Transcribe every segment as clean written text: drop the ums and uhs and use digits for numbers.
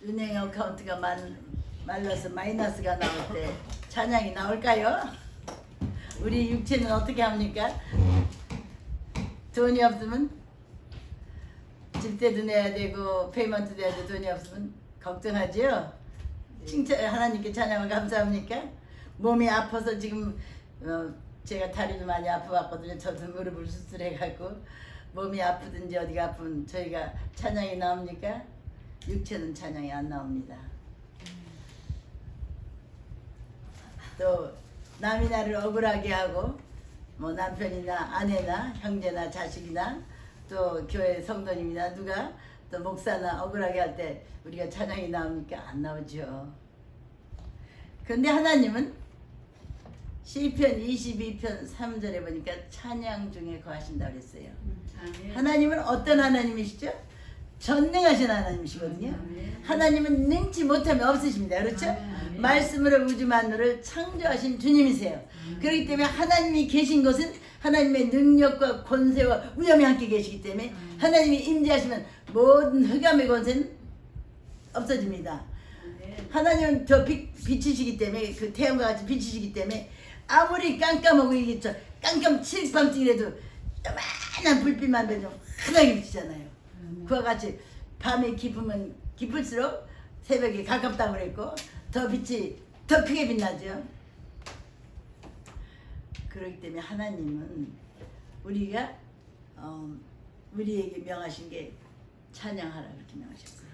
은행 어카운트가 말라서 마이너스가 나올 때 찬양이 나올까요? 우리 육체는 어떻게 합니까? 돈이 없으면 집세도 내야 되고 페이먼트 내야 돼. 돈이 없으면 걱정하죠. 칭찬 하나님께 찬양을 감사합니까? 몸이 아파서 지금 제가 다리도 많이 아파왔거든요. 저도 무릎을 수술해갖고 몸이 아프든지 어디가 아픈 저희가 찬양이 나옵니까? 육체는 찬양이 안 나옵니다. 또 남이 나를 억울하게 하고 뭐 남편이나 아내나 형제나 자식이나 또 교회 성도님이나 누가 또 목사나 억울하게 할 때 우리가 찬양이 나옵니까? 안 나오죠. 그런데 하나님은 시편 22편 3절에 보니까 찬양 중에 거하신다고 그랬어요. 하나님은 어떤 하나님이시죠? 전능하신 하나님이시거든요. 하나님은 능치 못함이 없으십니다. 그렇죠? 말씀으로 우주 만물을 창조하신 주님이세요. 그렇기 때문에 하나님이 계신 곳은 하나님의 능력과 권세와 위엄이 함께 계시기 때문에 하나님이 임재하시면 모든 흑암의 권세는 없어집니다. 하나님은 저 빛이시기 때문에 그 태양과 같이 빛이시기 때문에 아무리 깜깜하고 이게 저 깜깜 칠밤중이라도 요만한 불빛만 봐도 환하게 비치잖아요. 그와 같이 밤이 깊으면 깊을수록 새벽이 가깝다고 그랬고 더 빛이 더 크게 빛나죠. 그렇기 때문에 하나님은 우리가 우리에게 명하신 게 찬양하라 이렇게 명하셨어요.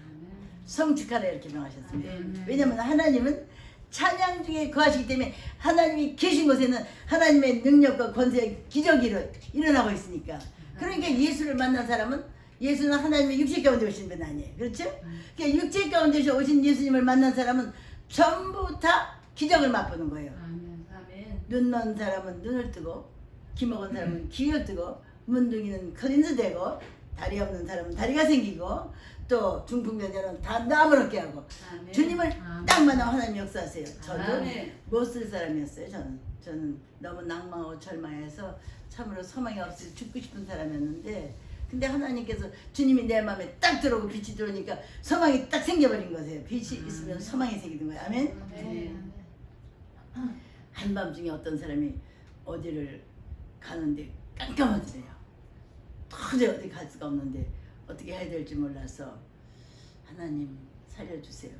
성축하라 이렇게 명하셨습니다. 왜냐하면 하나님은 찬양 중에 거하시기 때문에 하나님이 계신 곳에는 하나님의 능력과 권세 기적이 일어나고 있으니까. 그러니까 예수를 만난 사람은 예수는 하나님의 육체 가운데 오신 분 아니에요. 그렇죠? 그러니까 육체 가운데 오신 예수님을 만난 사람은 전부 다 기적을 맛보는 거예요. 눈 먼 사람은 눈을 뜨고 귀 먹은 사람은 귀를 뜨고 문둥이는 커린스 되고 다리 없는 사람은 다리가 생기고 또 중풍변자는 다 나무롭게 하고 주님을 딱 만나면 하나님 역사하세요. 저도 못 쓸 사람이었어요. 저는 너무 낭망하고 절망해서 참으로 소망이 없어서 죽고 싶은 사람이었는데 근데 하나님께서 주님이 내 마음에 딱 들어오고 빛이 들어오니까 소망이 딱 생겨버린 거세요. 빛이 있으면 소망이 생기는 거예요. 아멘. 한밤중에 어떤 사람이 어디를 가는데 깜깜하더래요. 도저히 어디 갈 수가 없는데 어떻게 해야 될지 몰라서 하나님 살려주세요.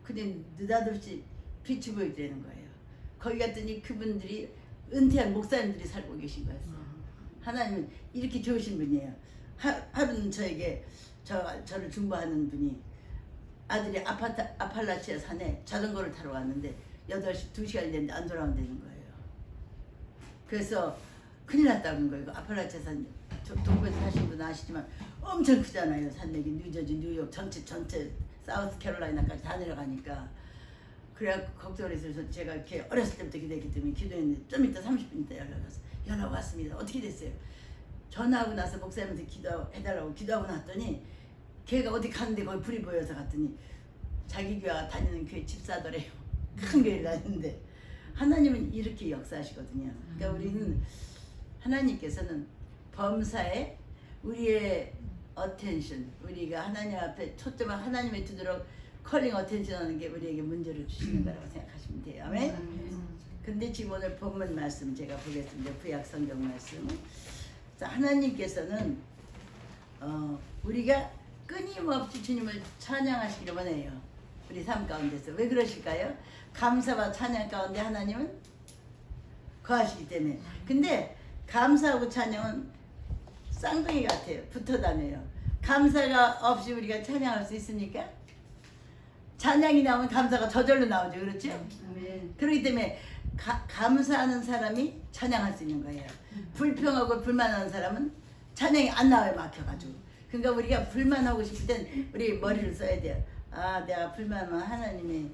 근데 느닷없이 빛이 보이더라는 거예요. 거기 갔더니 그분들이 은퇴한 목사님들이 살고 계신 거였어요. 하나님은 이렇게 좋으신 분이에요. 하루는 저에게 저를 중보하는 분이 아들이 아팔라치아 산에 자전거를 타러 갔는데 8시 2시간이 됐는데 안 돌아온다는 거예요. 그래서 큰일 났다는 거예요. 아팔라치아 산 동부에서 사신 분은 아시지만 엄청 크잖아요. 산맥이 뉴저지, 뉴욕 전체 사우스 캐롤라이나까지 다 내려가니까 그래갖고 걱정을 해서 제가 이렇게 어렸을 때부터 기도했기 때문에 기도했는데 좀 이따 30분 있다 연락 왔습니다. 어떻게 됐어요? 전화하고 나서 목사님한테 기도해달라고 기도하고 났더니 걔가 어디 가는데 거기 불이 보여서 갔더니 자기 교회가 다니는 교회 집사더래요. 큰 교회를 다니는데 하나님은 이렇게 역사하시거든요. 그러니까 우리는 하나님께서는 범사에 우리의 어텐션, 우리가 하나님 앞에 초점을 하나님에 두도록 컬링 어텐션 하는 게 우리에게 문제를 주시는 거라고 생각하시면 돼요. 아멘? 근데 지금 오늘 본문 말씀 제가 보겠습니다. 구약 성경 말씀. 자, 하나님께서는 우리가 끊임없이 주님을 찬양하시기를 원해요. 우리 삶 가운데서. 왜 그러실까요? 감사와 찬양 가운데 하나님은 거하시기 때문에. 근데 감사하고 찬양은 쌍둥이 같아요. 붙어 다녀요. 감사가 없이 우리가 찬양할 수 있습니까? 찬양이 나오면 감사가 저절로 나오죠. 그렇죠? 그렇기 때문에 감사하는 사람이 찬양할 수 있는 거예요. 불평하고 불만하는 사람은 찬양이 안 나와요. 막혀가지고. 그러니까 우리가 불만하고 싶을 땐 우리 머리를 써야 돼요. 아, 내가 불만하면 하나님이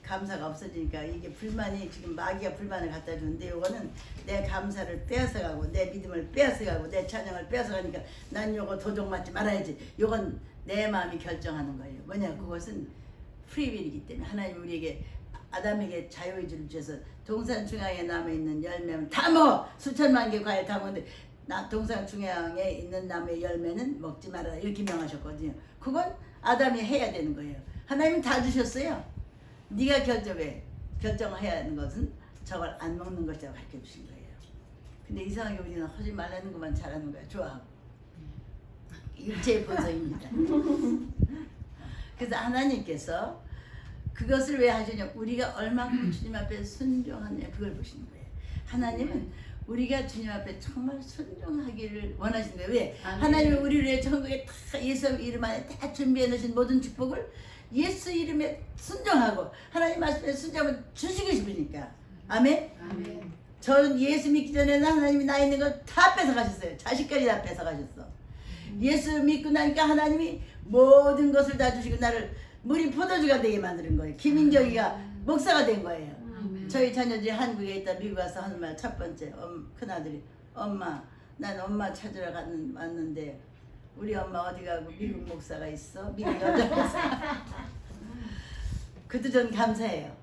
감사가 없어지니까 이게 불만이 지금 마귀가 불만을 갖다 주는데 요거는 내 감사를 빼앗아가고 내 믿음을 빼앗아가고 내 찬양을 빼앗아가니까 난 요거 도적 맞지 말아야지. 요건 내 마음이 결정하는 거예요. 뭐냐, 그것은 프리윌이기 때문에 하나님 우리에게 아담에게 자유의지를 주셔서 동산 중앙에 남아있는 열매는 다 먹어. 수천만 개 과일 다 먹는데 동산 중앙에 있는 나무의 열매는 먹지 말아라 이렇게 명하셨거든요. 그건 아담이 해야 되는 거예요. 하나님은 다 주셨어요. 네가 결정해야 하는 것은 저걸 안 먹는 것이라고 가르쳐 주신 거예요. 근데 이상하게 우리는 하지 말라는 것만 잘하는 거야. 좋아하고. 일체의 본성입니다. 그래서 하나님께서 그것을 왜 하시냐? 우리가 얼마큼 주님 앞에 순종하느냐 그걸 보시는 거예요. 하나님은 우리가 주님 앞에 정말 순종하기를 원하시는 거예요. 왜? 하나님은 우리를 위해 천국에 다 예수 이름 안에 다 준비해 놓으신 모든 축복을 예수 이름에 순종하고 하나님 말씀에 순종하면 주시고 싶으니까. 아멘? 아멘. 저는 예수 믿기 전에는 하나님이 나 있는 걸 다 뺏어가셨어요. 자식까지 다 뺏어가셨어. 예수 믿고 나니까 하나님이 모든 것을 다 주시고 나를 물이 포도주가 되게 만드는 거예요. 김인정이가 목사가 된 거예요. 아멘. 저희 자녀들이 한국에 있다 미국 와서 하는 말 첫 번째 큰아들이 엄마 난 엄마 찾으러 왔는데 우리 엄마 어디 가고 미국 목사가 있어? 미국 여자가 있어. 그것도 전 감사해요.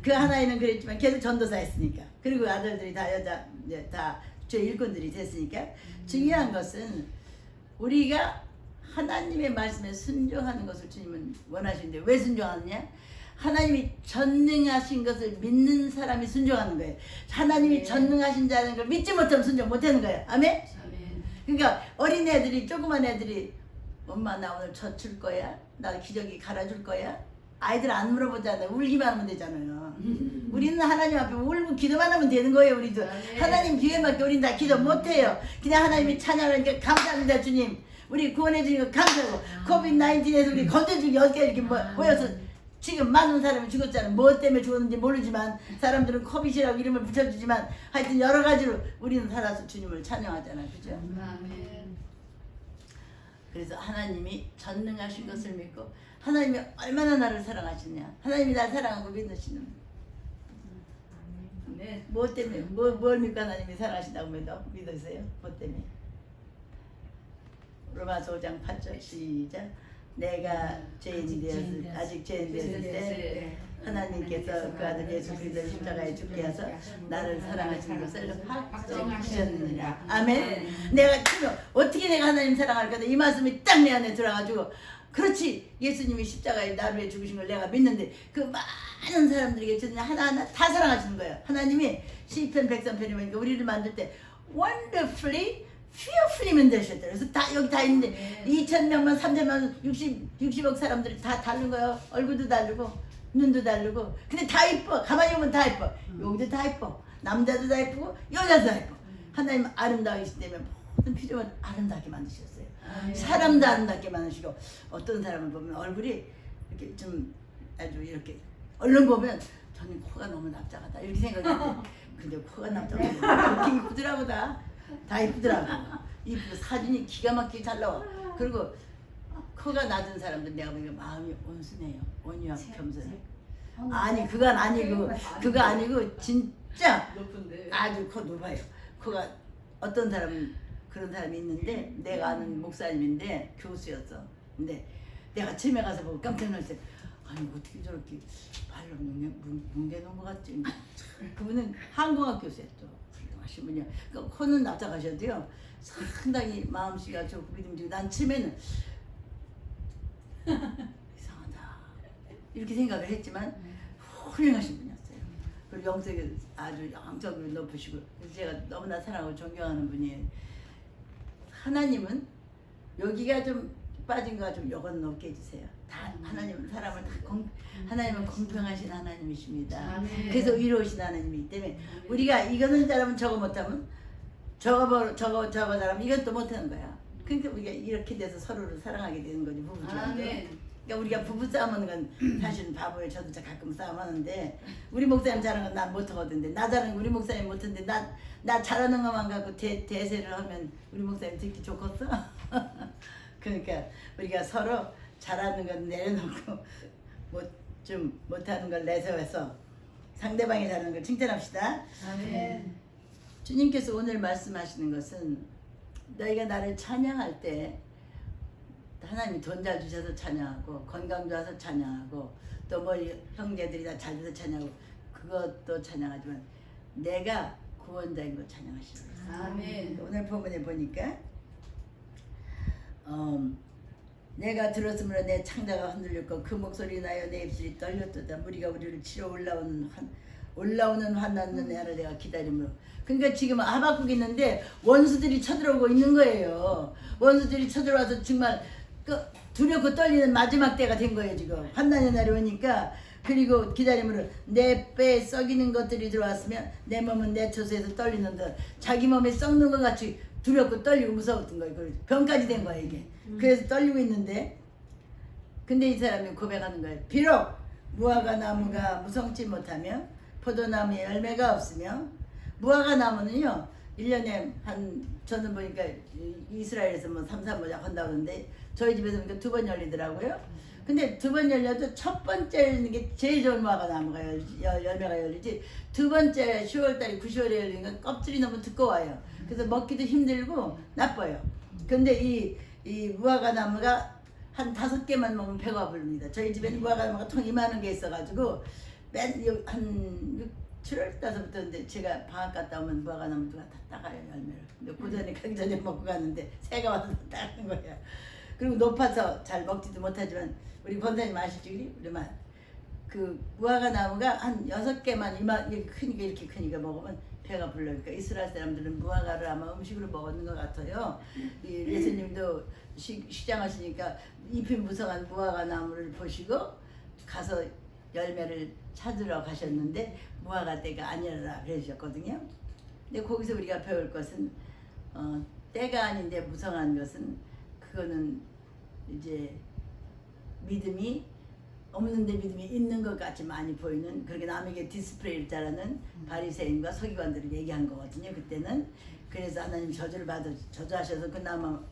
그 하나에는 그랬지만 계속 전도사 했으니까 그리고 아들들이 다 여자 다 저 일꾼들이 됐으니까 중요한 것은 우리가 하나님의 말씀에 순종하는 것을 주님은 원하시는데 왜 순종하느냐? 하나님이 전능하신 것을 믿는 사람이 순종하는 거예요. 하나님이 전능하신 자는 걸 믿지 못하면 순종 못하는 거예요. 아멘? 아멘. 그러니까 어린애들이 조그만 애들이 엄마 나 오늘 젖줄 거야? 나 기저귀 갈아줄 거야? 아이들 안 물어보잖아요. 울기만 하면 되잖아요. 우리는 하나님 앞에 울고 기도만 하면 되는 거예요. 우리도 하나님 뒤에밖에 우리는 다 기도 못해요. 그냥 하나님이 찬양하니까 감사합니다 주님. 우리 구원해 주신 거 감사하고 코비드-19에서 우리 건져주기 여기 이렇게 모여서 지금 많은 사람이 죽었잖아요. 뭐 때문에 죽었는지 모르지만 사람들은 코빗이라고 이름을 붙여주지만 하여튼 여러 가지로 우리는 살아서 주님을 찬양하잖아요. 그죠? 아멘. 그래서 하나님이 전능하신 것을 믿고 하나님이 얼마나 나를 사랑하시냐. 하나님이 나를 사랑하고 믿으시는. 네, 뭐 때문에 뭘 믿고 하나님이 사랑하신다고 믿으세요? 뭐 때문에? 로마서 5장 8절 시작. 내가 죄인이 되었을 아직 죄인 되었을 때 하나님께서 그 아들 예수 그리스도를 십자가에 죽게 하셔서 나를 사랑하신 것을 확정하셨느니라. 아멘. 내가 어떻게 내가 하나님 사랑할까? 이 말씀이 딱 내 안에 들어가지고 그렇지 예수님이 십자가에 나를 위해 죽으신 걸 내가 믿는데 그 많은 사람들에게 저는 하나하나 다 사랑하시는 거예요. 하나님이 시편 103편에 보니까 우리를 만들 때 wonderfully fearfully 만드셨대요. 그래서 다 여기 다 있는데 2,000명만 3,000명 60억 사람들이 다 다른 거예요. 얼굴도 다르고 눈도 다르고 근데 다 이뻐. 가만히 보면 다 이뻐. 여기도 다 이뻐. 남자도 다 이쁘고 여자도 다 이뻐. 하나님은 아름다우시기 때문에 모든 필요만 아름답게 만드셨어요. 사람도 아름답게 만드시고 어떤 사람을 보면 얼굴이 이렇게 좀 아주 이렇게 얼른 보면 저는 코가 너무 납작하다 이렇게 생각했는데 근데 코가 납작하다 이렇게 이쁘더라고 다 이쁘더라고. 이쁘고 사진이 기가 막히게 잘 나와. 그리고 코가 낮은 사람들 내가 보니까 마음이 온순해요. 온유하고 겸손해. 아니 그건 아니고 그거 아니고 진짜 높은데. 아주 코 높아요. 코가 어떤 사람은 그런 사람이 있는데 내가 아는 목사님인데 교수였어. 근데 내가 처음에 가서 보고 깜짝 놀랐어요. 아니 어떻게 저렇게 발로 뭉개놓은 것 같지? 그분은 한국학 교수였죠. 훌륭하신 분이야. 그러니까 코는 납작하셔도요. 상당히 마음씨가 좋고 믿음직고 난 처음에는 이상하다 이렇게 생각을 했지만 훌륭하신 분이었어요. 그리고 영적이 아주 영적으로 높으시고 그래서 제가 너무나 사랑하고 존경하는 분이에요. 하나님은 여기가 좀 빠진 거가 좀 요건 높게 해주세요. 다 하나님은 사람을 다 하나님은 공평하신 하나님이십니다. 아멘. 그래서 의로우신 하나님이기 때문에 우리가 이거는 잘하면 저거 못하면 저거 잘하면 이건 또 못하는 거야. 그러니까 우리가 이렇게 돼서 서로를 사랑하게 되는 거지 부부싸움. 그러니까 우리가 부부싸움하는 건 사실은 바보예요. 저도 가끔 싸움하는데 우리 목사님 잘하는 건 난 못하거든요. 나 잘하는 건 우리 목사님 못하는데 나 잘하는 것만 갖고 대세를 하면 우리 목사님 듣기 좋겠어? 그러니까 우리가 서로 잘하는 건 내려놓고 좀 못하는 걸 내세워서 상대방이 잘하는 걸 칭찬합시다. 아멘. 주님께서 오늘 말씀하시는 것은 너희가 나를 찬양할 때 하나님이 돈 잘 주셔서 찬양하고 건강 좋아서 찬양하고 또 뭐 형제들이 다 잘 돼서 찬양하고 그것도 찬양하지만 내가 구원자인 거 찬양하시는 거예요. 아멘. 오늘 본문에 보니까 내가 들었으므로 내 창자가 흔들렸고 그 목소리 나여 내 입술이 떨렸도다. 무리가 우리를 치러 올라오는 환난의 날을 내가 기다림으로. 그러니까 지금 하박국 있는데 원수들이 쳐들어오고 있는 거예요. 원수들이 쳐들어와서 정말 두렵고 떨리는 마지막 때가 된 거예요. 지금 환난의 날이 오니까. 그리고 기다림으로 내 뼈에 썩이는 것들이 들어왔으면 내 몸은 내 처소에서 떨리는 듯 자기 몸에 썩는 것 같이 두렵고 떨리고 무서웠던 거예요. 병까지 된 거예요 이게. 그래서 떨리고 있는데 근데 이 사람이 고백하는 거예요. 비록 무화과 나무가 무성치 못하며 포도나무에 열매가 없으며 무화과 나무는요 1년에 저는 보니까 이스라엘에서 뭐 3, 4모작 한다고 그러는데 저희 집에서 보니까 2번 열리더라고요. 근데 2번 열려도 첫 번째 열리는 게 제일 좋은 무화과 나무가 열매가 열리지, 두 번째 10월달에 9월에 열리는 건 껍질이 너무 두꺼워요. 그래서 먹기도 힘들고 나빠요. 근데 이 무화과 나무가 한 5개만 먹으면 배가 부릅니다. 저희 집에는 무화과 나무가 통 이만한 게 있어가지고 한 7월 달부터 제가 방학 갔다 오면 무화과 나무 누가 다 따가요 열매를. 근데 그 전에 가기 전에 먹고 갔는데 새가 와서 따는 거예요. 그리고 높아서 잘 먹지도 못하지만 우리 권사님 아시지? 우리만 그 무화과 나무가 한 6개만 크니까 이렇게 크니까 먹으면 배가 불러니까 이스라엘 사람들은 무화과를 아마 음식으로 먹었는 것 같아요. 예수님도 시장하시니까 잎이 무성한 무화과 나무를 보시고 가서 열매를 찾으러 가셨는데 무화과 때가 아니라 그러셨거든요. 근데 거기서 우리가 배울 것은 때가 아닌데 무성한 것은 그거는 이제 믿음이 없는데 믿음이 있는 것 같이 많이 보이는, 그렇게 남에게 디스플레이를 잘하는 바리새인과 서기관들을 얘기한 거거든요. 그때는. 그래서 하나님 저주하셔서 그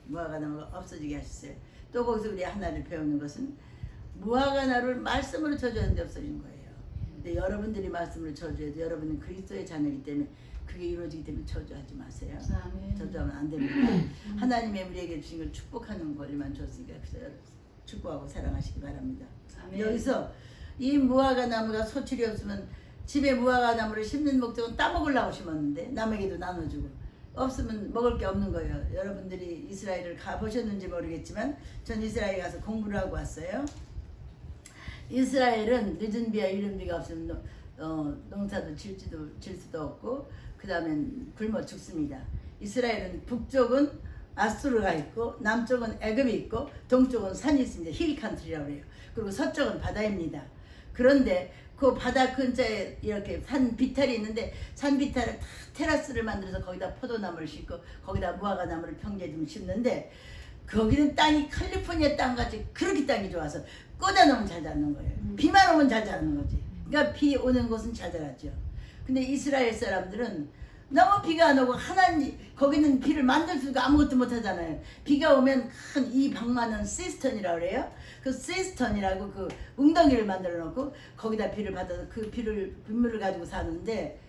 무화과 나무가 없어지게 하셨어요. 또 거기서 우리 하나를 배우는 것은 무화과 나무를 말씀으로 저주하는데 없어진 거예요. 근데 여러분들이 말씀으로 저주해도 여러분은 그리스도의 자녀이기 때문에 그게 이루어지기 때문에 저주하지 마세요. 저주하면 안 됩니다. 하나님의 우리에게 주신 걸 축복하는 권리만 줬으니까 그래서 축복하고 사랑하시기 바랍니다. 아멘. 여기서 이 무화과 나무가 소출이 없으면 집에 무화과 나무를 심는 목적은 따먹으려고 심었는데 남에게도 나눠주고, 없으면 먹을 게 없는 거예요. 여러분들이 이스라엘을 가보셨는지 모르겠지만 전 이스라엘 가서 공부를 하고 왔어요. 이스라엘은 늦은 비와 이른 비가 없으면 농사도 질 수도 없고 그 다음엔 굶어 죽습니다. 이스라엘은 북쪽은 아수르가 있고 남쪽은 애굽이 있고 동쪽은 산이 있습니다. 힐 컨트리라고 해요. 그리고 서쪽은 바다입니다. 그런데 그 바다 근처에 이렇게 산 비탈이 있는데 산 비탈에 다 테라스를 만들어서 거기다 포도나무를 심고 거기다 무화과 나무를 평지에 좀 심는데 거기는 땅이 캘리포니아 땅같이 그렇게 땅이 좋아서 꽂아 놓으면 잘 자라는 거예요. 비만 오면 잘 자라는 거지. 그러니까 비 오는 곳은 잘 자랐죠. 근데 이스라엘 사람들은 너무 비가 안 오고 거기는 비를 만들 수가 아무것도 못 하잖아요. 비가 오면 큰 이 방만은 시스턴이라고 그래요. 그 시스턴이라고 그 웅덩이를 만들어 놓고 거기다 비를 받아서 그 빗물을 가지고 사는데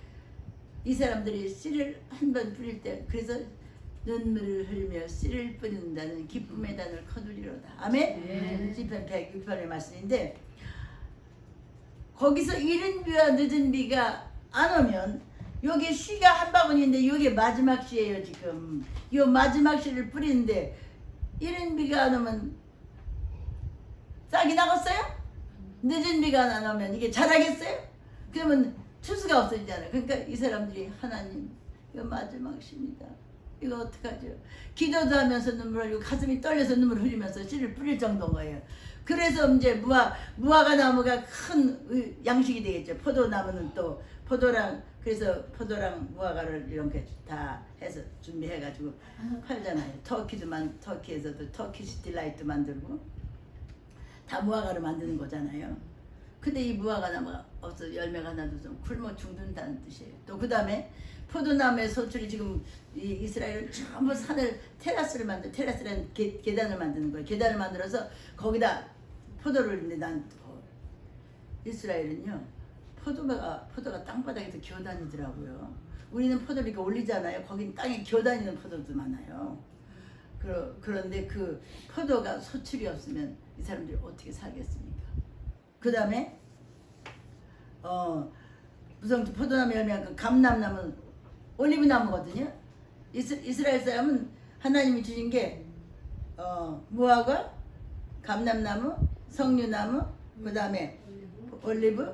이 사람들이 씨를 한 번 뿌릴 때 그래서 눈물을 흘리며 씨를 뿌린다는 기쁨의 단을 거두리로다. 아멘? 시편 106편의 말씀인데 거기서 이른 비와 늦은 비가 안 오면 여기 씨가 한 바구니인데 여기 마지막 씨예요. 지금 이 마지막 씨를 뿌리는데 이른 비가 안 오면 싹이 나갔어요? 늦은 비가 안 오면 이게 자라겠어요? 그러면 추수가 없어지잖아요. 그러니까 이 사람들이 하나님 이거 마지막 씨입니다. 이거 어떡하죠? 기도도 하면서 눈물 흘리고 가슴이 떨려서 눈물 흘리면서 씨를 뿌릴 정도인 거예요. 그래서 이제 무화과 나무가 큰 양식이 되겠죠. 포도나무는 또 그래서 포도랑 무화과를 이렇게 다 해서 준비해가지고 팔잖아요. 터키에서도 터키시 딜라이트 만들고 다 무화과로 만드는 거잖아요. 근데 이 무화과 나무가 없어 열매가 하나도 좀 굶어 죽는다는 뜻이에요. 또 그 다음에 포도나무의 소출이 지금 이스라엘은 전부 테라스라는 계단을 만드는 거예요. 계단을 만들어서 거기다 포도를 근데 이스라엘은요 포도가 땅바닥에서 기어다니더라고요. 우리는 포도를 이렇게 올리잖아요. 거긴 땅에 기어다니는 포도도 많아요. 그런데 그 포도가 소출이 없으면 이 사람들이 어떻게 살겠습니까? 그 다음에 무슨 포도나무 열매가 그 감람나무는 올리브나무거든요. 이스라엘 사람은 하나님이 주신 게 무화과, 감람나무, 석류나무, 그 다음에 올리브,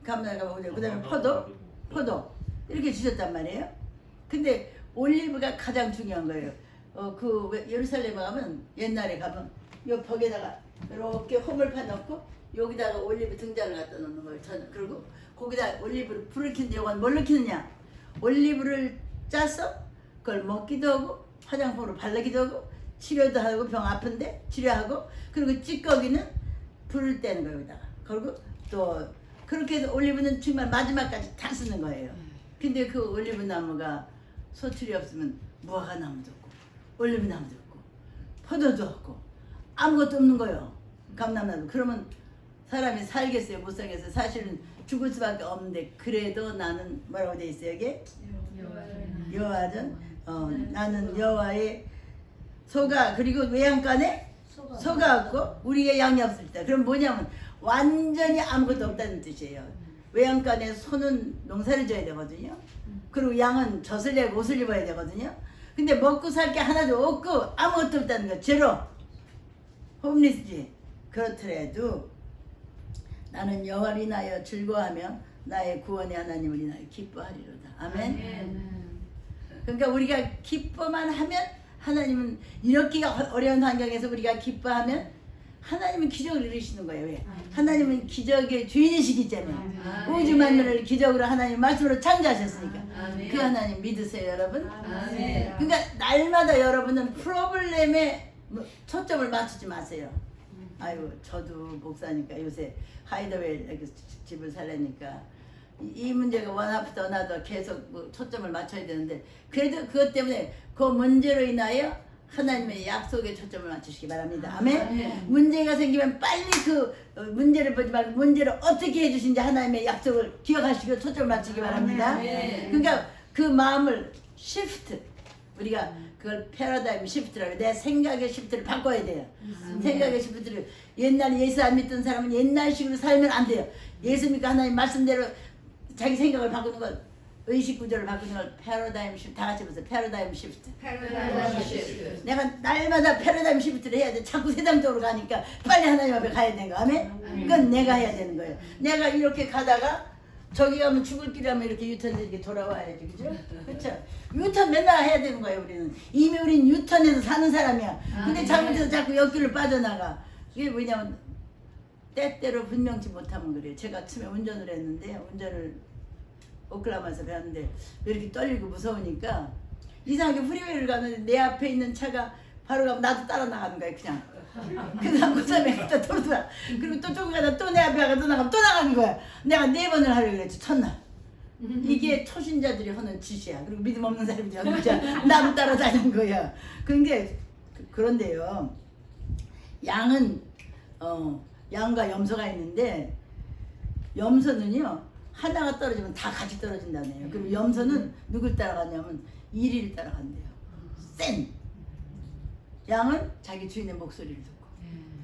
감람나무, 그 다음에 포도 이렇게 주셨단 말이에요. 근데 올리브가 가장 중요한 거예요. 그 예루살렘에 가면 옛날에 가면 요 벽에다가 이렇게 호물판 넣고 여기다가 올리브 등잔을 갖다 놓는 거예요. 저는 그리고 거기다 올리브를 불을 켜는데 이건 뭘로 켜느냐? 올리브를 짜서 그걸 먹기도 하고 화장품으로 바르기도 하고 치료도 하고 병 아픈데 치료하고 그리고 찌꺼기는 불을 떼는 거예요. 여기다가 그리고 또 그렇게 해서 올리브는 정말 마지막까지 다 쓰는 거예요. 근데 그 올리브 나무가 소출이 없으면 무화과 나무도 없고 올리브 나무도 없고 포도도 없고 아무것도 없는 거예요. 감람나무. 그러면 사람이 살겠어요? 못 살겠어요? 사실은 죽을 수밖에 없는데 그래도 나는 뭐라고 돼 있어요? 이게 여호와는 나는 여호와의 소가 그리고 외양간에 소가 없고 우리의 양이 없을 때 그럼 뭐냐면 완전히 아무것도 없다는 뜻이에요. 외양간에 소는 농사를 져야 되거든요. 그리고 양은 젖을 내고 옷을 입어야 되거든요. 근데 먹고 살 게 하나도 없고 아무것도 없다는 거 제로 홈리스지. 그렇더라도 나는 여호와를 인하여 즐거워하며 나의 구원의 하나님을 인하여 기뻐하리로다. 아멘. 그러니까 우리가 기뻐만 하면 하나님은 이렇게 어려운 환경에서 우리가 기뻐하면 하나님은 기적을 이루시는 거예요. 왜? 하나님은 기적의 주인이시기 때문에 우주 만물을 기적으로 하나님 말씀으로 창조하셨으니까 그 하나님 믿으세요 여러분. 그러니까 날마다 여러분은 프로블렘에 초점을 맞추지 마세요. 아유 저도 목사니까 요새 하이더웰 집을 살려니까 이 문제가 원 아프다 나도 계속 초점을 맞춰야 되는데 그래도 그것 때문에 그 문제로 인하여 하나님의 약속에 초점을 맞추시기 바랍니다. 아멘. 문제가 생기면 빨리 그 문제를 보지 말고 문제를 어떻게 해주신지 하나님의 약속을 기억하시고 초점을 맞추기 바랍니다. 그러니까 그 마음을 시프트 우리가 그걸 패러다임 시프트라고 내 생각의 시프트를 바꿔야 돼요. 생각의 시프트를 옛날 예수 안 믿던 사람은 옛날식으로 살면 안 돼요. 예수 믿고 하나님 말씀대로 자기 생각을 바꾸는 걸 의식 구조를 바꾸는 걸 패러다임 시프트 다 같이 보세요. 패러다임 시프트. 내가 날마다 패러다임 시프트를 해야 돼. 자꾸 세상적으로 가니까 빨리 하나님 앞에 가야 되는 거. 아멘? 그건 내가 해야 되는 거예요. 내가 이렇게 가다가 저기 가면 죽을 길이 하면 이렇게 유턴해서 이렇게 돌아와야지. 그죠? 그렇죠? 유턴 맨날 해야 되는 거예요. 우리는. 이미 우린 유턴해서 사는 사람이야. 근데 잘못해서 자꾸 옆길로 빠져나가. 이게 뭐냐면 때때로 분명치 못하면 그래요. 제가 처음에 운전을 했는데 운전을 오클라호마에서 배웠는데 왜 이렇게 떨리고 무서우니까 이상하게 프리웨이를 가는데 내 앞에 있는 차가 바로 가면 나도 따라 나가는 거야 그냥. 그 다음 그 사람이 갖다 돌아. 그리고 또 조금 가다 또 내 앞에 가다 또 나가면 또 나가는 거야. 내가 4번을 하려고 그랬지 첫날. 이게 초신자들이 하는 짓이야. 그리고 믿음 없는 사람들이 하는 짓이야. 나를 따라다니는 거야. 그런데요. 양은 양과 염소가 있는데 염소는요. 하나가 떨어지면 다 같이 떨어진다네요. 그리고 염소는 누굴 따라가냐면 이리를 따라간대요. 센. 양은 자기 주인의 목소리를 듣고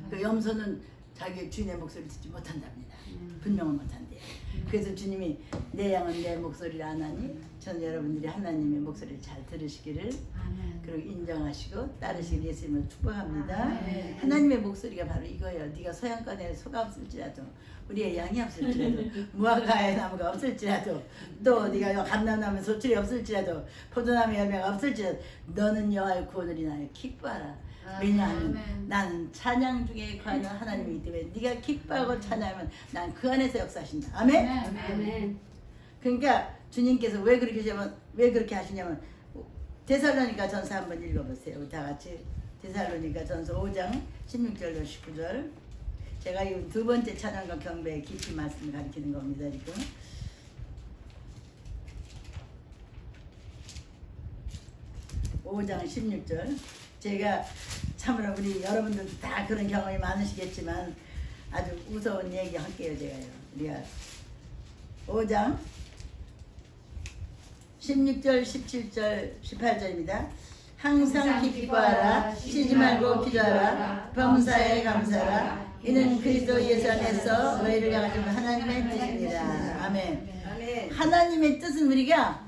그 염소는 자기 주인의 목소리를 듣지 못한답니다. 분명은 못한대요. 그래서 주님이 내 양은 내 목소리를 안 하니 전 여러분들이 하나님의 목소리를 잘 들으시기를 그리고 인정하시고 따르시길 예수님을 축복합니다. 하나님의 목소리가 바로 이거예요. 네가 소양간에 소가 없을지라도 우리의 양이 없을지라도 무화과의 나무가 없을지라도 또 네가 감람나무에 소출이 없을지라도 포도나무 열매가 없을지라도 너는 여호와의 구원을 인하여 기뻐하라. 왜냐하면 나는 찬양 중에 거하는 하나님이기 때문에 네가 기뻐하고 찬양하면 난 그 안에서 역사하신다. 아멘? 아멘. 그러니까 주님께서 왜 그렇게 하시냐면 데살로니가 전서 한번 읽어보세요. 다 같이 데살로니가 전서 5장 16절로 19절. 제가 이 두 번째 찬양과 경배의 깊이 말씀을 가리키는 겁니다. 지금 5장 16절. 제가 참으로 우리 여러분들도 다 그런 경험이 많으시겠지만 아주 무서운 얘기 할게요. 제가요. 우리가 5장 16절, 17절, 18절입니다. 항상 기뻐하라. 쉬지 말고 기도하라. 범사에 감사하라. 이는 그리스도 예수 안에서 너희를 향하신 하나님의 뜻입니다. 아멘. 하나님의 뜻은 우리가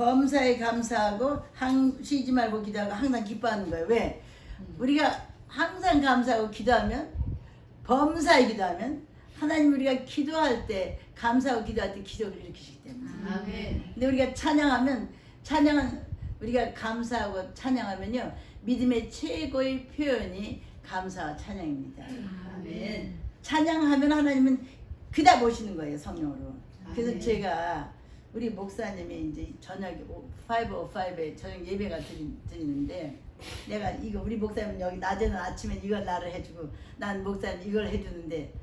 범사에 감사하고 쉬지 말고 기도하고 항상 기뻐하는 거예요. 왜? 우리가 항상 감사하고 기도하면 범사에 기도하면 하나님 우리가 기도할 때 감사하고 기도할 때 기적을 일으키시기 때문에. 아멘. 근데 우리가 찬양은 우리가 감사하고 찬양하면요 믿음의 최고의 표현이 감사와 찬양입니다. 아멘. 찬양하면 하나님은 그다 보시는 거예요 성령으로. 그래서 아멘. 제가 우리 목사님이 이제 저녁 5:05에 저녁 예배가 드리는데 내가 이거 우리 목사님은 여기 낮에는 아침에 이걸 나를 해주고 난 목사님 이걸 해주는데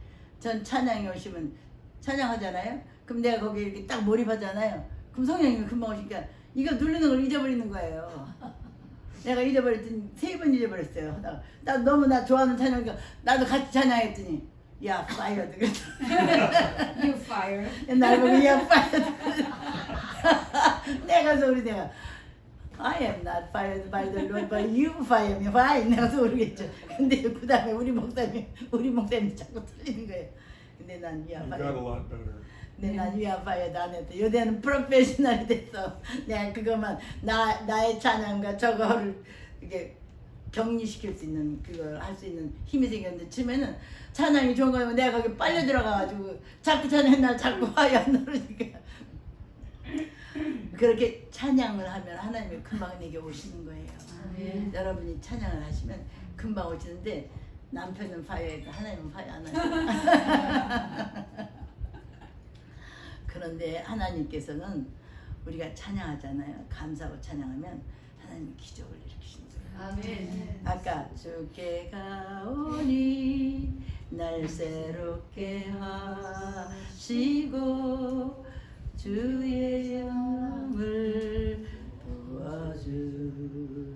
전 찬양에 오시면 찬양하잖아요. 그럼 내가 거기에 이렇게 딱 몰입하잖아요. 그럼 성령님이 금방 오시니까 이거 누르는 걸 잊어버리는 거예요. 내가 잊어버렸더니 3번 잊어버렸어요. 하다가 나 너무 나 좋아하는 찬양이니까 나도 같이 찬양했더니 야 파이어 그랬다. You fire. 날 보고 야 파이어 내가 I am not fired by the Lord, but you fire me. Why? 내가 모르겠죠. 근데 그 다음에 우리 목사님이 자꾸 틀리는 거예요. 근데 난 you are You got a fired. lot better. 근데 난 you are fired 안 했다. 요새는 프로페셔널이 됐어. 내가 그것만 나의 찬양과 저거를 이게 격리시킬 수 있는 그걸 할 수 있는 힘이 생겼는데 처음에는 찬양이 좋은 거면 내가 거기 빨려 들어가가지고 자꾸 찬양했나 자꾸 화이 안 나오니까 그렇게 찬양을 하면 하나님이 금방 내게 오시는 거예요. 아멘. 여러분이 찬양을 하시면 금방 오시는데 남편은 파이어해도 하나님은 파이어 안 하죠. 그런데 하나님께서는 우리가 찬양하잖아요. 감사하고 찬양하면 하나님이 기적을 일으키시는 거예요. 아멘. 아까 주께 가오니 날 새롭게 하시고 주의 영을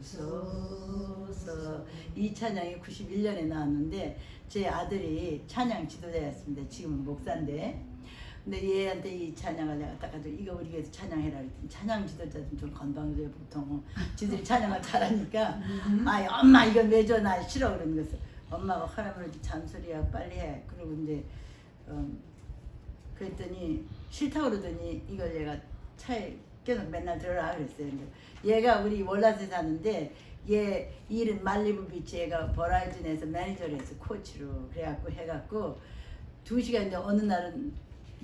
도와주소서. 이 찬양이 91년에 나왔는데 제 아들이 찬양 지도자였습니다. 지금은 목사인데 근데 얘한테 이 찬양을 내가 딱 가지고 이거 우리 교회에서 찬양해라 그랬더니 찬양 지도자들은 좀 건방져요 보통. 지들이 찬양을 잘하니까 아이 엄마 이걸 왜 줘? 나 싫어 그러는 거였어. 엄마가 하라면 잔소리야 빨리 해. 그리고 이제 그랬더니 싫다고 그러더니 이걸 얘가 차에 껴놓고 맨날 들어라 그랬어요. 근데 얘가 우리 월라스에 사는데 얘 일은 말리부 비치 얘가 버라이즌에서 매니저를 했어. 코치로. 그래갖고 해갖고 2시간인데 어느 날은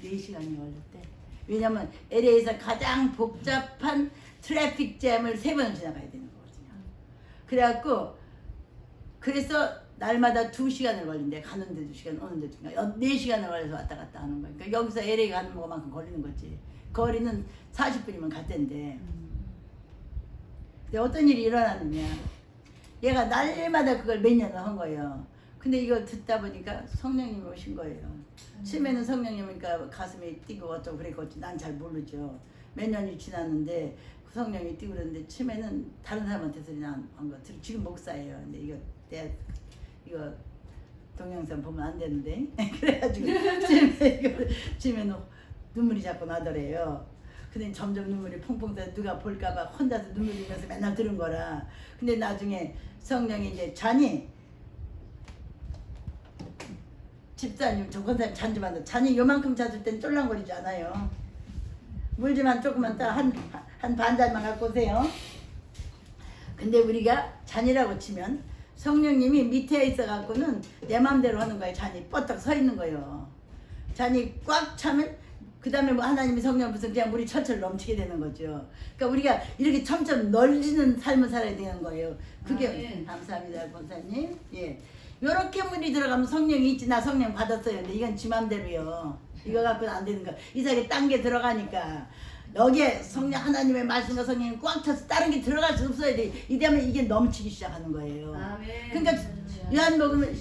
4시간이 걸렸대. 왜냐면 LA에서 가장 복잡한 트래픽 잼을 3번을 지나가야 되는 거거든요. 그래갖고 그래서 날마다 2시간을 걸린대. 가는데 2시간 오는데 2시간 4시간을 걸려서 왔다 갔다 하는 거야. 그러니까 여기서 LA 가는 것만큼 걸리는 거지. 거리는 40분이면 갔댄데. 근데 어떤 일이 일어났느냐. 얘가 날마다 그걸 몇 년을 한 거예요. 근데 이걸 듣다 보니까 성령님이 오신 거예요. 처음에는 성령님이니까 가슴이 뛰고 어쩌고 그랬고 난 잘 모르죠. 몇 년이 지났는데 성령이 뛰고 그러는데 처음에는 다른 사람한테 소리 난 거 지금 목사예요. 근데 이거 동영상 보면 안 되는데 그래가지고 처음에는 눈물이 자꾸 나더래요. 근데 점점 눈물이 펑펑 나 누가 볼까봐 혼자서 눈물 흘리면서 맨날 들은 거라. 근데 나중에 성령이 이제 집사님 저 권사님 잔 좀 한다. 잔이 요만큼 잦을 땐 쫄랑거리지 않아요. 물지만 조금만 딱 한 반잔만 갖고 오세요. 근데 우리가 잔이라고 치면 성령님이 밑에 있어갖고는 내 마음대로 하는 거예요. 잔이 뻗딱 서 있는 거예요. 잔이 꽉 차면 그 다음에 뭐 하나님이 성령 부서 그냥 물이 철철 넘치게 되는 거죠. 그러니까 우리가 이렇게 점점 널리는 삶을 살아야 되는 거예요. 그게 감사합니다, 권사님. 예, 요렇게 물이 들어가면 성령이 있지. 나 성령 받았어요. 근데 이건 지 맘대로요. 이거 갖고는 안 되는 거. 이삭에 딴 게 들어가니까 여기에 성령 하나님의 말씀과 성령이 꽉 차서 다른 게 들어갈 수 없어야 돼. 이러면 이게 넘치기 시작하는 거예요. 아멘. 그러니까 요한복음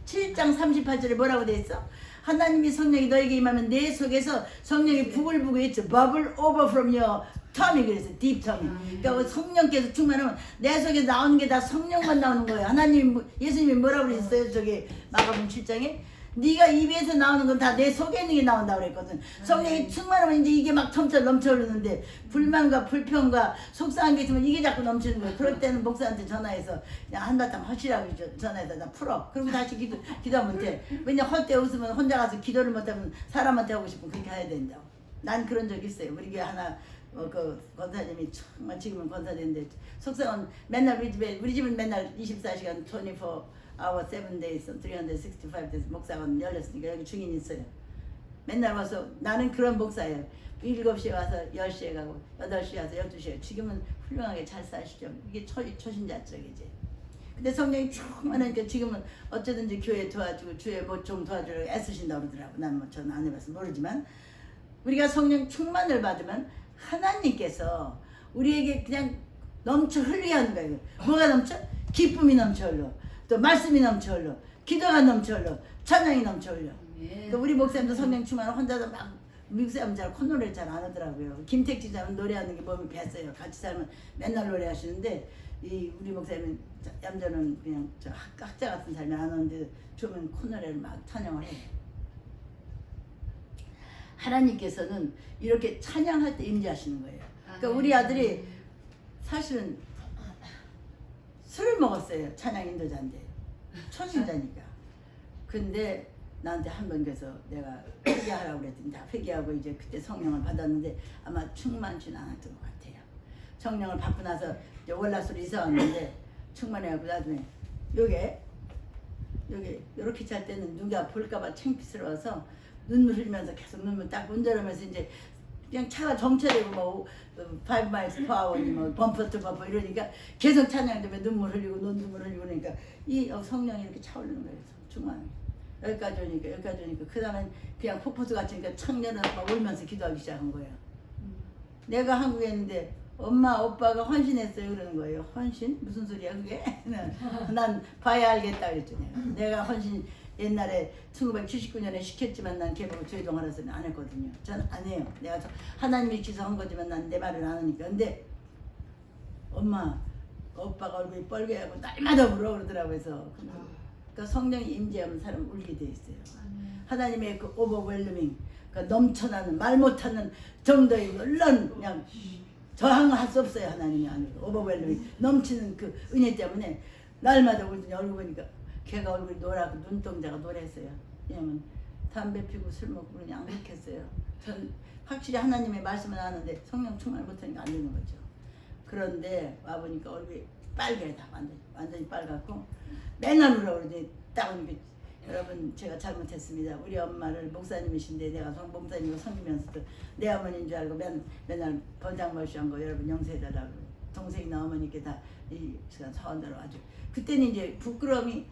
7장 38절에 뭐라고 돼 있어? 하나님이 성령이 너에게 임하면 내 속에서 성령이 부글부글 했죠. Bubble over from your tummy 그래서 deep tummy. 그러니까 성령께서 충만하면 내 속에 나오는 게 다 성령만 나오는 거예요. 하나님 예수님이 뭐라고 그랬어요? 저기 마가복음 7장에 네가 입에서 나오는 건 다 내 속에 있는 게 나온다고 그랬거든. 성령이 충만하면 이제 이게 막 점점 넘쳐 흐르는데 불만과 불평과 속상한 게 있으면 이게 자꾸 넘치는 거예요. 그럴 때는 목사한테 전화해서 그냥 한바탕 하시라고 전화해서 나 풀어. 그리고 다시 기도하면 돼. 왜냐 할 때 웃으면 혼자 가서 기도를 못하면 사람한테 하고 싶으면 그렇게 해야 된다고. 난 그런 적 있어요. 우리 교회 하나 그 권사님이 정말 지금은 권사인데 속상은 맨날 우리 집은 맨날 24시간 24 hour 7 days 365 days 목사관 열렸으니까 여기 증인 있어요. 맨날 와서 나는 그런 목사예요. 7시에 와서 10시에 가고 8시에 와서 12시에 지금은 훌륭하게 잘 사시죠. 이게 초신자적이지. 근데 성령이 충만하니까 지금은 어쩌든지 교회 도와주고 주에 뭐 좀 도와주려고 애쓰신다고 그러더라고. 난 뭐 저는 안 해봐서 모르지만 우리가 성령 충만을 받으면 하나님께서 우리에게 그냥 넘쳐 흘리게 하는 거예요. 뭐가 넘쳐? 기쁨이 넘쳐 흘러. 또 말씀이 넘쳐 흘러. 기도가 넘쳐 흘러. 찬양이 넘쳐 흘러. 아멘. 또 우리 목사님도 성령 충만을 혼자서 막 미국 사람 잘 콧노래를 잘 안 하더라고요. 김택지 사람은 노래하는 게 몸이 뱄어요. 같이 살면 맨날 노래하시는데 이 우리 목사님은 얌전은 그냥 저 학자 같은 사람이 안 하는데 좋으면 콧노래를 막 찬양을 해요. 하나님께서는 이렇게 찬양할 때 임재하시는 거예요. 그러니까 우리 아들이 사실은 술을 먹었어요. 찬양 인도자인데 초신자니까. 근데 나한테 한 번 그래서 내가 회개하라고 그랬더니 다 회개하고 이제 그때 성령을 받았는데 아마 충만치는 않았던 것 같아요. 성령을 받고 나서 이제 월라스로 이사 왔는데 충만해갖고 나중에 요게 이렇게 잘 때는 누가 볼까봐 창피스러워서 눈물 흘리면서 계속 눈물 딱 운전하면서 이제 그냥 차가 정체되고 뭐 5 miles per hour니 뭐 범퍼 투 범퍼 이러니까 계속 찬양되면 눈물 흘리고 눈물 흘리고 그러니까 이 성령이 이렇게 차오르는 거예요. 충만. 여기까지 오니까 그 다음에 그냥 폭포수 같으니까 청년은 막 울면서 기도하기 시작한 거예요. 내가 한국에 있는데 엄마 오빠가 헌신했어요 그러는 거예요. 헌신? 무슨 소리야 그게? 난 봐야 알겠다 그랬죠. 내가 헌신 옛날에 1979년에 시켰지만 난 걔보고 죄송하라서는 안 했거든요. 전 안 해요. 내가 하나님이 지성한 거지만 난 내 말을 안 하니까. 근데 엄마 오빠가 얼굴이 뻘개하고 날마다 울어 그러더라고요. 그래서 그러니까 성령이 임재하면 사람 울게 돼 있어요. 하나님의 그 오버웰밍, 그 넘쳐나는 말 못하는 정도의 놀라운 그냥 저항할 수 없어요. 하나님이 안으로 오버웰밍 넘치는 그 은혜 때문에 날마다 울더니 얼굴 보니까 걔가 얼굴이 노랗고 눈동자가 노랬어요. 왜냐면 담배 피고 술 먹고 그냥 안 그렇겠어요. 전 확실히 하나님의 말씀을 하는데 성령 충만을 못하니까 안 되는 거죠. 그런데 와보니까 얼굴이 빨개다. 완전히 빨갛고 맨날 울어 그러더니 딱 오니까 여러분 제가 잘못했습니다. 우리 엄마를 목사님이신데 내가 목사님으로 섬기면서도 내 어머니인 줄 알고 맨날 번장머시한 거 여러분 용서해달라고 동생이나 어머니께 다 이 시간 서원대로 아주 그때는 이제 부끄러움이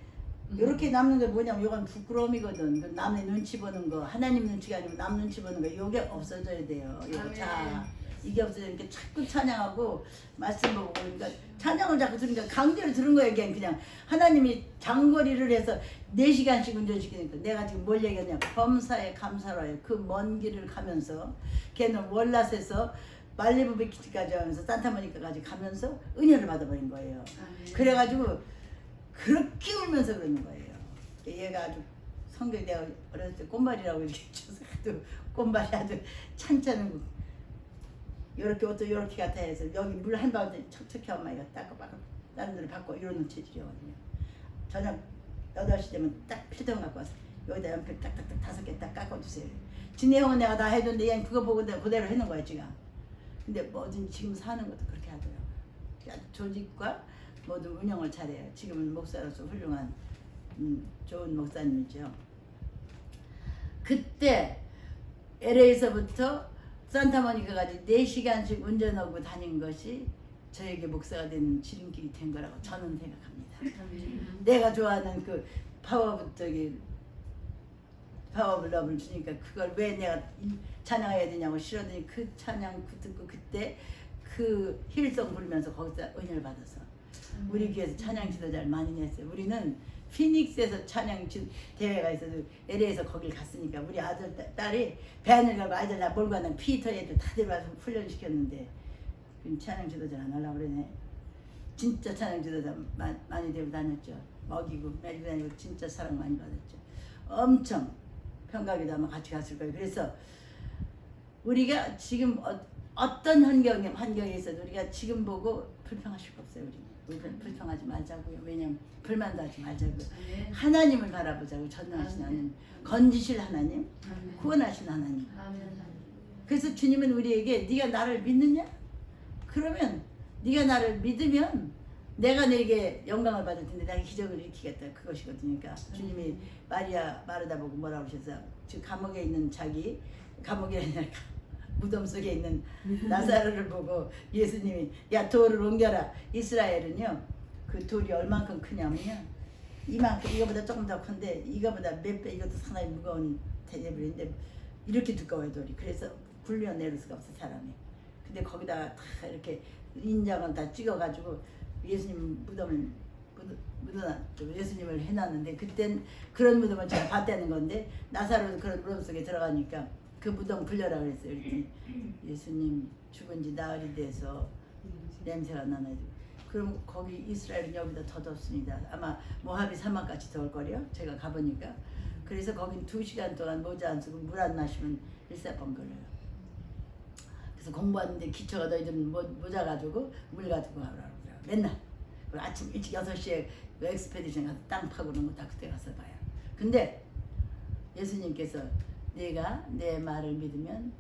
이렇게 남는 게 뭐냐면 이건 부끄러움이거든. 그 남의 눈치 보는 거 하나님 눈치가 아니고 남 눈치 보는 거 이게 없어져야 돼요. 이거 자 이게 없어지니까 자꾸 찬양하고 말씀 보고 그러니까 찬양을 자꾸 들으니까 강제로 들은 거예요. 그냥 하나님이 장거리를 해서 4시간씩 운전시키니까 내가 지금 뭘 얘기하냐 범사에 감사로 해요. 그 먼 길을 가면서 걔는 월라스에서 말리부 비키까지 하면서 산타모니카까지 가면서 은혜를 받아버린 거예요. 그래가지고 그렇게 울면서 그러는 거예요. 얘가 아주 성격이 내가 어렸을 때 꽃말이라고 이렇게 쳐서 꽃말이 아주 찬찬하고 요렇게 옷도 요렇게 같아 해서 여기 물 한 방울 척척해 엄마가 닦고 다른 데를 받고 이러는 체질이거든요. 저녁 8시 되면 딱 필통 갖고 와서 여기다 연필 딱딱딱 5개 딱 깎아주세요. 지네 형은 내가 다 해줬는데 얘는 그거 보고 그대로 해놓은 거야 지금. 근데 뭐든 지금 사는 것도 그렇게 하더라고요. 조직과 모든 운영을 잘해요. 지금은 목사로서 훌륭한 좋은 목사님이죠. 그때 LA에서부터 산타모니카까지 4시간씩 운전하고 다닌 것이 저에게 목사가 되는 지름길이 된 거라고 저는 생각합니다. 내가 좋아하는 그 파워블러브를 주니까 그걸 왜 내가 찬양해야 되냐고 싫어더니 그 찬양 듣고 그때 그 힐송 부르면서 거기서 은혜를 받아서 우리 교회에서 찬양 지도자를 많이 냈어요. 우리는 피닉스에서 찬양 대회가 있어서 LA에서 거길 갔으니까 우리 아들 딸이 밴을 가고 아들 나 몰고 가는 피터 애들 다 데려와서 훈련시켰는데 찬양 지도자 안 하려고 그러네. 진짜 찬양 지도자 많이 데리고 다녔죠. 먹이고 매리고 다니고 진짜 사랑 많이 받았죠. 엄청 평가기도 아마 같이 갔을 거예요. 그래서 우리가 지금 어떤 환경에 있어도 우리가 지금 보고 불평하실 거 없어요. 우리 불평하지 말자고요. 왜냐면 불만도 하지 말자고요. 하나님을 바라보자고. 전능하신 하나님, 건지실 하나님, 구원하신 하나님. 그래서 주님은 우리에게 네가 나를 믿느냐? 그러면 네가 나를 믿으면 내가 내게 영광을 받을 텐데 내가 기적을 일으키겠다 그것이거든요. 그러니까 주님이 마리아 마르다 보고 뭐라고 하셔서 즉 감옥에 있는 자기 감옥이 아니라 무덤 속에 있는 나사로를 보고 예수님이 야 돌을 옮겨라. 이스라엘은요 그 돌이 얼만큼 크냐면요 이만큼 이거보다 조금 더 큰데 이거보다 몇 배 이것도 상당히 무거운 테이블인데 이렇게 두꺼워요 돌이. 그래서 굴려 내릴 수가 없어 사람이. 근데 거기다가 다 이렇게 인장은 다 찍어가지고 예수님 무덤을 묻어놨죠. 예수님을 해놨는데 그땐 그런 무덤을 제가 봤다는 건데 나사로도 그런 무덤 속에 들어가니까 그 무덤 굴려라 그랬어요. 그랬더니 예수님 죽은 지 나흘이 돼서 냄새가 나네. 그럼 거기 이스라엘은 여기다 더 덥습니다. 아마 모하비 사막같이 더울 거래요. 제가 가보니까. 그래서 거긴 2시간 동안 모자 안 쓰고 물 안 마시면 일사병 걸려요. 그래서 공부하는데 기초가 너희들은 모자 가지고 물 가지고 가라고 그래요. 맨날. 그리고 아침 일찍 6시에 엑스페디션 가서 땅 파고 그런 거 다 그때 가서 봐요. 근데 예수님께서 내가 내 말을 믿으면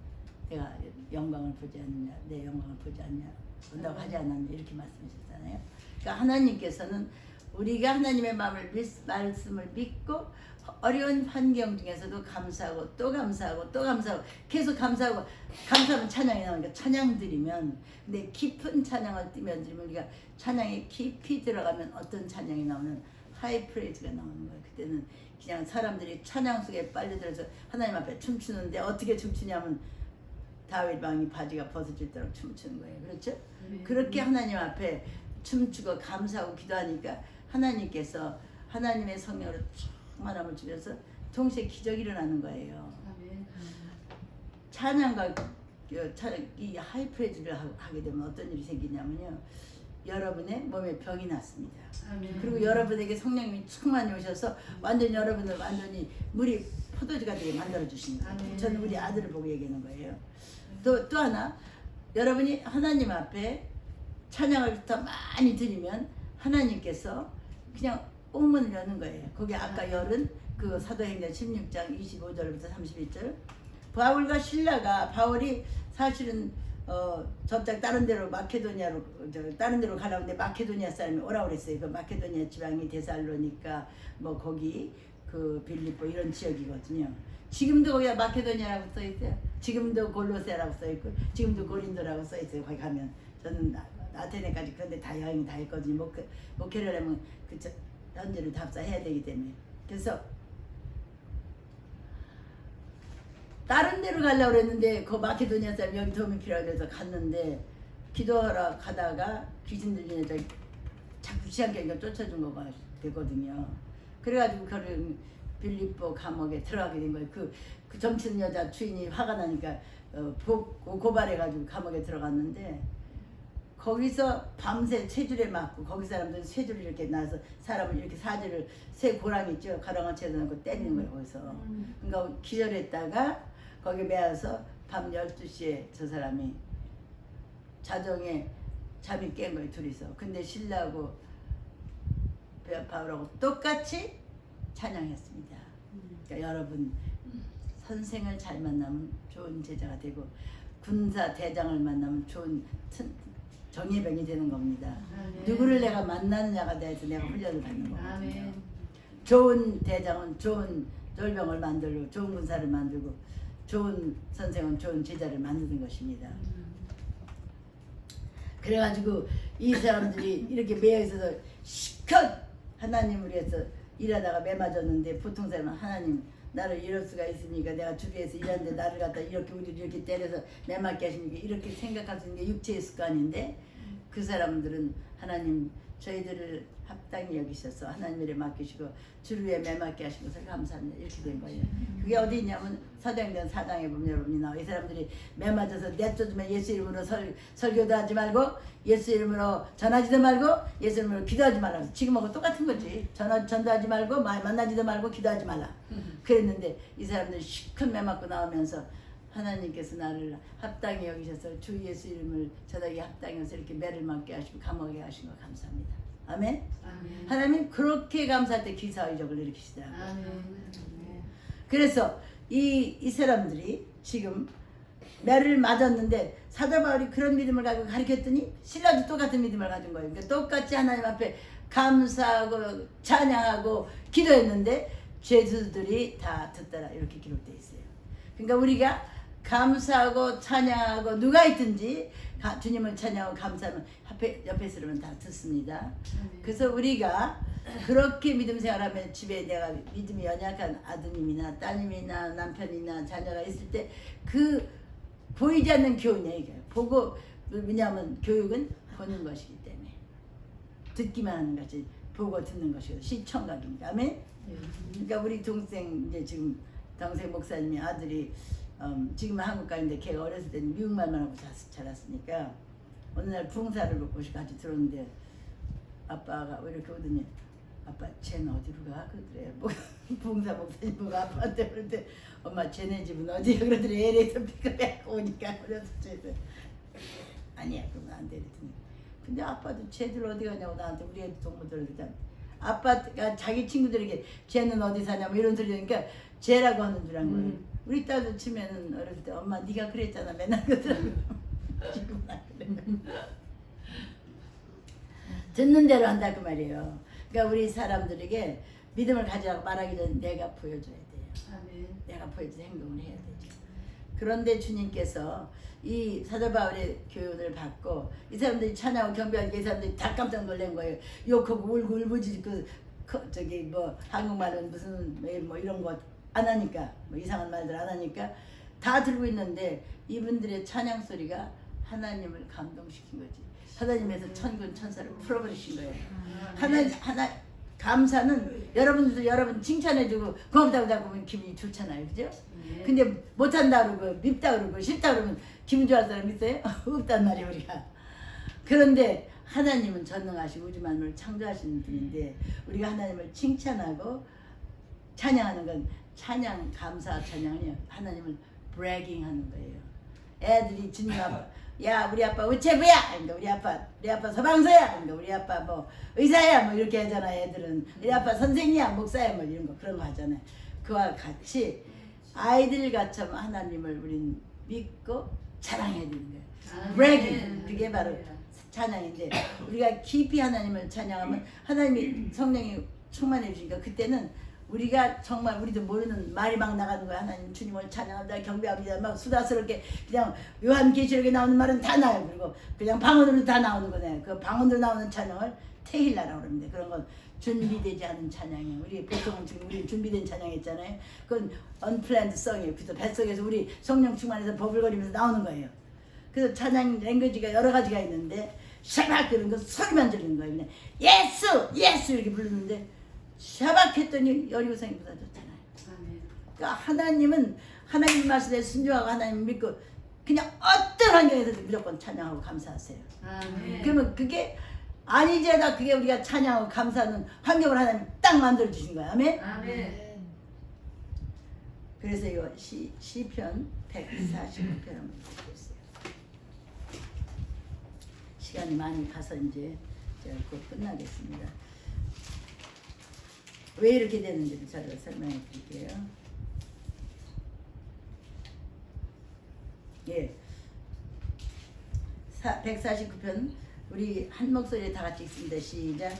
내가 영광을 보지 않느냐, 내 영광을 보지 않냐, 본다고 하지 않았냐 이렇게 말씀하셨잖아요. 그러니까 하나님께서는 우리가 하나님의 말씀을 믿고 어려운 환경 중에서도 감사하고 또 감사하고 또 감사하고 계속 감사하고 감사하면 찬양이 나오니까 찬양 드리면 근데 깊은 찬양을 드리면 우리가 찬양에 깊이 들어가면 어떤 찬양이 나오면 하이 프레이즈가 나오는 거예요. 그때는 그냥 사람들이 찬양 속에 빨려들어서 하나님 앞에 춤추는데 어떻게 춤추냐면 다윗 왕이 바지가 벗어질 대로 춤추는 거예요. 그렇죠? 그렇게 하나님 앞에 춤추고 감사하고 기도하니까 하나님께서 하나님의 성령으로 충만함을 주면서 동시에 기적이 일어나는 거예요. 찬양과 이 하이프레이즈를 하게 되면 어떤 일이 생기냐면요. 여러분의 몸에 병이 났습니다. 그리고 여러분에게 성령님이 충만히 오셔서 완전히 여러분을 완전히 물이 포도주가 되게 만들어 주십니다. 저는 우리 아들을 보고 얘기하는 거예요. 또 하나 여러분이 하나님 앞에 찬양을 더 많이 드리면 하나님께서 그냥 옥문을 여는 거예요. 거기 아까 열은 그 사도행전 16장 25절부터 31절 바울과 실라가 바울이 사실은 저쪽 다른 데로 마케도니아로 다른 데로 가려고 했는데 마케도니아 사람이 오라고 그랬어요. 그 마케도니아 지방이 데살로니카 뭐 거기 그 빌립보 이런 지역이거든요. 지금도 거기가 마케도니아라고 써 있어요. 지금도 골로새라고 써 있고 지금도 고린도라고 써 있어요. 거기 가면 저는 아테네까지 그런데 다 여행 다 했거든요. 목회를 하면 그 현지를 답사해야 되기 때문에 그래서 다른 데로 가려고 그랬는데 그 마케도니아 사람 여기 도움이 필요해서 갔는데 기도하러 가다가 귀신 들린 애들 자꾸 지한경가 쫓아준 거가 되거든요. 그래가지고 그를 빌립보 감옥에 들어가게 된 거예요. 그 정치는 여자 주인이 화가 나니까 고발해가지고 감옥에 들어갔는데 거기서 밤새 쇠줄에 맞고 거기 사람들은 쇠줄을 이렇게 놔서 사람을 이렇게 사지를 쇠 고랑 있죠. 가랑어치에다 놓고 때리는 거예요. 거기서. 그러니까 기절했다가 거기 매어서 밤 12시에 저 사람이 자정에 잠이 깬 거예요. 둘이서. 근데 신라하고 바울하고 똑같이 찬양했습니다. 그러니까 여러분 선생을 잘 만나면 좋은 제자가 되고 군사 대장을 만나면 좋은 정예병이 되는 겁니다. 누구를 내가 만나느냐가 대해서 내가 훈련을 받는 거거든요. 좋은 대장은 좋은 돌병을 만들고 좋은 군사를 만들고 좋은 선생은 좋은 제자를 만드는 것입니다. 그래가지고 이 사람들이 이렇게 매여 있어서 시컷 하나님을 위해서 일하다가 매 맞았는데 보통 사람은 하나님 나를 이럴 수가 있으니까 내가 주위에서 일하는데 나를 갖다 이렇게 우리를 이렇게 때려서 매 맞게 하시니까 이렇게 생각할 수 있는 게 육체의 습관인데 그 사람들은 하나님 저희들을 합당히 여기셔서 하나님 일에 맡기시고 주를 매 맞게 하신 것을 감사합니다. 이렇게 된 거예요. 그게 어디 있냐면 사도행전 4장에 보면 여러분이 나와 이 사람들이 매 맞아서 내쫓으면 예수 이름으로 설교도 하지 말고 예수 이름으로 전하지도 말고 예수 이름으로 기도하지 말라. 지금하고 똑같은 거지. 전도하지 말고 만나지도 말고 기도하지 말라. 그랬는데 이 사람들이 시컷 매 맞고 나오면서 하나님께서 나를 합당히 여기셔서 주 예수 이름을 전하기 합당히 해서 이렇게 매를 맞게 하시고 감옥에 하신 거 감사합니다. 아멘. 하나님 그렇게 감사할 때 기사와 이적을 일으키시더라고요. 그래서 이 사람들이 지금 매를 맞았는데 사도 바울이 그런 믿음을 가지고 가르쳤더니 신라도 똑같은 믿음을 가진 거예요. 그러니까 똑같이 하나님 앞에 감사하고 찬양하고 기도했는데 죄수들이 다 듣더라 이렇게 기록되어 있어요. 그러니까 우리가 감사하고 찬양하고 누가 있든지 주님을 찬양하고 감사하면 옆에 있으면 다 듣습니다. 그래서 우리가 그렇게 믿음 생활하면 집에 내가 믿음이 연약한 아드님이나 따님이나 남편이나 자녀가 있을 때 그 보이지 않는 교훈이에요. 이게 보고 왜냐하면 교육은 보는 것이기 때문에 듣기만 하는 것이 보고 듣는 것이고 시청각입니다. 아멘. 그러니까 우리 동생 이제 지금 동생 목사님이 아들이 지금 한국 가는데 걔가 어렸을 때는 미국 말만 하고 자랐으니까 어느 날 부흥사를 먹고 같이 들어오는데 아빠가 왜 이렇게 오더니 아빠 쟤는 어디로 가? 그러더래. 뭐 부흥사 목사님 보고 아빠한테 그러는데 엄마 쟤네 집은 어디야? 그러더래. LA에서 픽업해갖고 오니까 그래서 쟤도 아니야 그러면 안 돼. 그랬더니 근데 아빠도 쟤들 어디 가냐고 나한테 우리 애들 동무들 그러니까 아빠가 자기 친구들에게 쟤는 어디 사냐 뭐 이런 소리 하니까 쟤라고 하는 줄 안 거예요. 우리 딸도 치면은 어렸을 때 엄마 네가 그랬잖아 맨날 그러더라고. 지금은 안 그래. 듣는 대로 한다 그 말이에요. 그러니까 우리 사람들에게 믿음을 가지라고 말하기 전에 내가 보여줘야 돼요. 아멘. 내가 보여줘서 행동을 해야 되죠. 그런데 주님께서 이 사도 바울의 교훈을 받고 이 사람들이 찬양하고 경배하니까 이 사람들이 다 깜짝 놀란 거예요. 욕하고 울고 울부짖고 저기 뭐 한국말은 무슨 뭐 이런 거 안 하니까 뭐 이상한 말들 안 하니까 다 들고 있는데 이분들의 찬양 소리가 하나님을 감동시킨 거지. 하나님에서 천군 천사를 풀어버리신 거예요. 하나 감사는 여러분들도 여러분 칭찬해주고 고맙다고 하고 보면 기분이 좋잖아요, 그죠? 근데 못한다 그러고 밉다 그러고 싫다 그러면 기분 좋아할 사람 있어요? 없단 말이에요 우리가. 그런데 하나님은 전능하시고 우주 만물을 창조하시는 분인데 우리가 하나님을 칭찬하고 찬양하는 건 찬양 감사 찬양이 하나님을 bragging 하는 거예요. 애들이 주님 아빠 야 우리 아빠 우체부야 그러니까 우리 아빠 서방서야 그러니까 우리 아빠 뭐 의사야 뭐 이렇게 하잖아. 애들은 우리 아빠 선생이야 목사야 뭐 이런 거 그런 거 하잖아요. 그와 같이 아이들 같처럼 하나님을 우린 믿고 자랑해야 되는 거예요. bragging 그게 바로 찬양인데 우리가 깊이 하나님을 찬양하면 하나님이 성령이 충만해 주니까 그때는 우리가 정말 우리도 모르는 말이 막 나가는 거야. 하나님 주님을 찬양합니다 경배합니다 막 수다스럽게 그냥 요한계시록에 나오는 말은 다 나요. 그리고 그냥 방언으로 다 나오는 거네. 그 방언으로 나오는 찬양을 테힐라라고 그럽니다. 그런 건 준비되지 않은 찬양이에요. 우리 보통은 지금 우리 준비된 찬양했잖아요. 그건 unplanned song이에요. 그래서 뱃속에서 우리 성령 충만해서 버블거리면서 나오는 거예요. 그래서 찬양 랭귀지가 여러 가지가 있는데 샤박 그런 거 소리만 지르는 거예요. 그냥 예수 예수 이렇게 부르는데 샤박 했더니 여리고성이 무너졌잖아요. 그러니까 하나님은 하나님 말씀에 순종하고 하나님 믿고 그냥 어떤 환경에서도 무조건 찬양하고 감사하세요. 아멘. 그러면 그게 아니제다 그게 우리가 찬양하고 감사하는 환경을 하나님 딱 만들어 주신 거야. 아멘. 아멘. 그래서 이거 시편 149편 한번 보겠어요. 시간이 많이 가서 이제 제가 곧 끝나겠습니다. 왜 이렇게 되는지를 제가 설명해 드릴게요. 예. 149편 우리 한 목소리에 다 같이 읽습니다. 시작.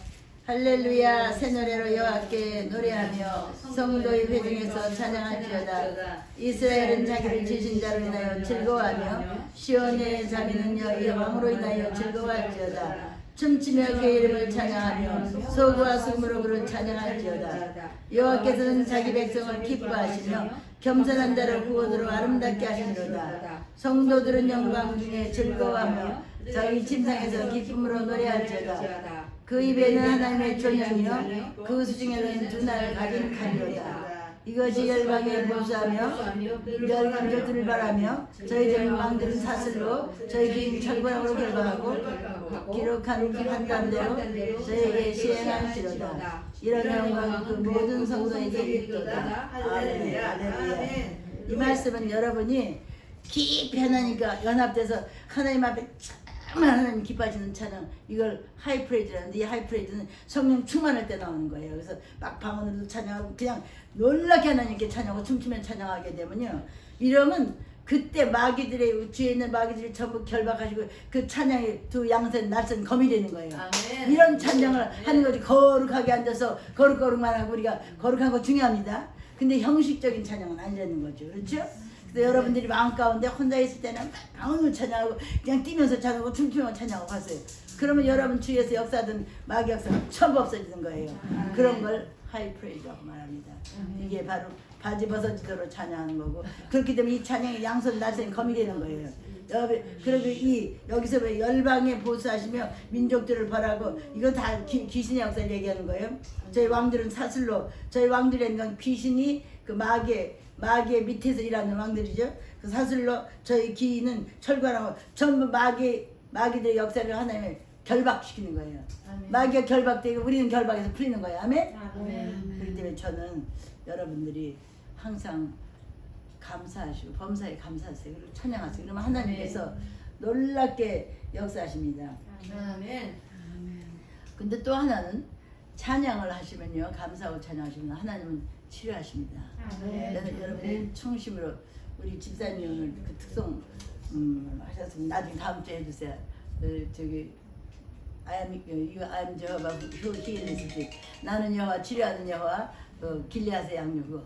할렐루야 새 노래로 여호와께 노래하며 성도의 회중에서 찬양할지어다. 이스라엘은 자기를 지신 자로 인하여 즐거워하며 시온의 자비는요 여호와로 인하여 즐거워할지어다. 춤추며 그의 이름을 찬양하며 소구와 숨으로 그를 찬양할지어다. 여호와께서는 자기 백성을 기뻐하시며 겸손한 자를 구원으로 아름답게 하시리로다. 성도들은 영광 중에 즐거워하며 저희 침상에서 기쁨으로 노래할지어다. 그 입에는 하나님의 존영이요 그 수중에는 두 날을 가진 칼이로다. 이것이 열방에 보수하며 열강조들을 바라며 저희 전 왕들은 사슬로 저희 긴 철거락으로 결박하고 기록한 판단대로 저에게 시행할지로다. 이런 영광은 그 모든 성도에게 있도다. 할렐루야. 할렐루야. 이 말씀은 여러분이 깊이 하나님과 연합돼서 하나님 앞에 정말 하나님 기뻐하시는 찬양 이걸 하이프레이즈라는데 이 하이프레이즈는 성령 충만할 때 나오는 거예요. 그래서 막 방언으로 찬양하고 그냥 놀랍게 하나님께 찬양하고 춤추면 찬양하게 되면요 이러면 그때 마귀들의 주위에 있는 마귀들이 전부 결박하시고 그 찬양이 두 양손 날선 검이 되는 거예요. 아멘. 이런 찬양을 하는 거지. 거룩하게 앉아서 거룩거룩만 하고 우리가 거룩한 거 중요합니다. 근데 형식적인 찬양은 아니라는 거죠. 그렇죠? 그래서 여러분들이 마음 가운데 혼자 있을 때는 방언을 찬양하고 그냥 뛰면서 찬양하고 춤추면서 찬양하고 갔어요. 그러면 여러분 주위에서 역사든 마귀 역사가 전부 없어지는 거예요. 그런 걸 하이 프레이즈라고 말합니다. 이게 바로 바지 벗어지도록 찬양하는 거고, 그렇기 때문에 이 찬양이 양손 날쌘 검이 되는 거예요. 그리고 여기서 왜 열방에 보수하시며 민족들을 벌하고, 이거 다 귀신의 역사를 얘기하는 거예요. 저희 왕들은 사슬로, 저희 왕들의 건 귀신이 그 마귀의 밑에서 일하는 왕들이죠. 그 사슬로 저희 귀는 철관하고 전부 마귀들의 역사를 하나님이 결박시키는 거예요. 아멘. 마귀가 결박되고 우리는 결박에서 풀리는 거예요. 아멘? 아멘. 그렇기 때문에 저는 여러분들이 항상 감사하시고 범사에 감사하세요. 그리고 찬양하세요. 그러면 하나님께서 놀랍게 역사하십니다. 아멘. 근데 또 하나는 찬양을 하시면요, 감사하고 찬양하시면 하나님은 치료하십니다. 아멘. 여러분이 충심으로 우리 집사님 오늘 그 특송 하셨으면 나중에 다음 주에 해주세요. 저기 I am Jehovah who heals thee. 나는 여호와 치료하는 여호와 길리앗의 양육고.